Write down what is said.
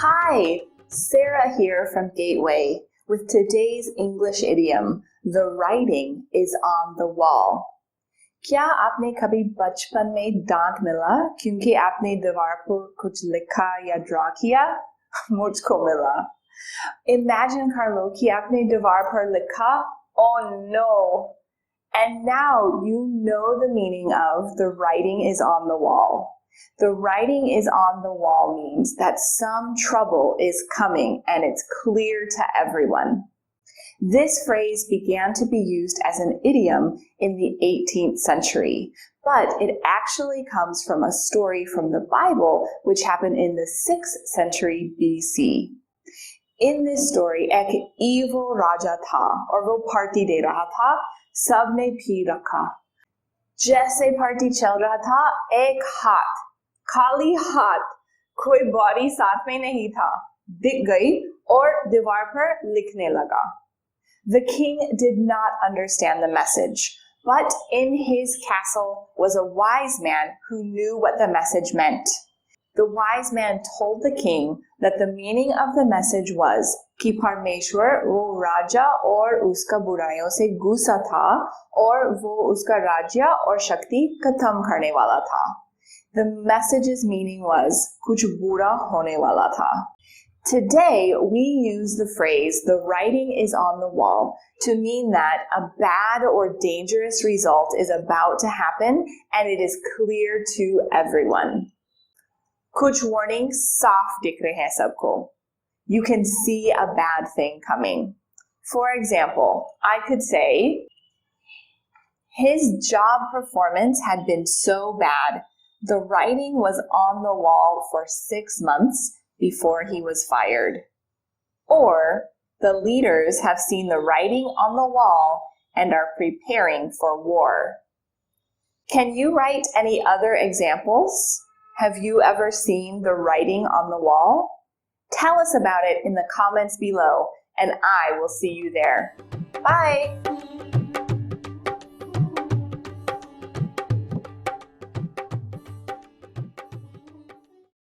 Hi, Sarah here from Gateway with today's English idiom, the writing is on the wall. क्या आपने कभी बचपन में डांट मिला क्योंकि आपने दीवार पर कुछ लिखा या ड्रा किया? मुझको मिला. Imagine कर लो कि आपने दीवार पर लिखा, oh no! And now you know the meaning of the writing is on the wall. The writing is on the wall means that some trouble is coming and it's clear to everyone. This phrase began to be used as an idiom in the 18th century, but it actually comes from a story from the Bible which happened in the 6th century BC. In this story, एक evil राजा था और वो party दे रहा था, सबने P रखा. जैसे party चल रहा था, एक हाथ, खाली हाथ, कोई बॉडी साथ में नहीं था, दिख गई और दीवार पर लिखने लगा. The king did not understand the message, but in his castle was a wise man who knew what the message meant. The wise man told the king that the meaning of the message was कि परमेश्वर वो राजा और उसका बुराइयों से गुस्सा था और वो उसका राज्य और शक्ति खत्म करने वाला था. The message's meaning was कुछ बुरा होने वाला था. Today, we use the phrase, the writing is on the wall, to mean that a bad or dangerous result is about to happen and it is clear to everyone. कुछ warnings साफ दिख रहे हैं सबको. You can see a bad thing coming. For example, I could say, his job performance had been so bad, the writing was on the wall for 6 months before he was fired. Or, the leaders have seen the writing on the wall and are preparing for war. Can you write any other examples? Have you ever seen the writing on the wall? Tell us about it in the comments below, and I will see you there. Bye!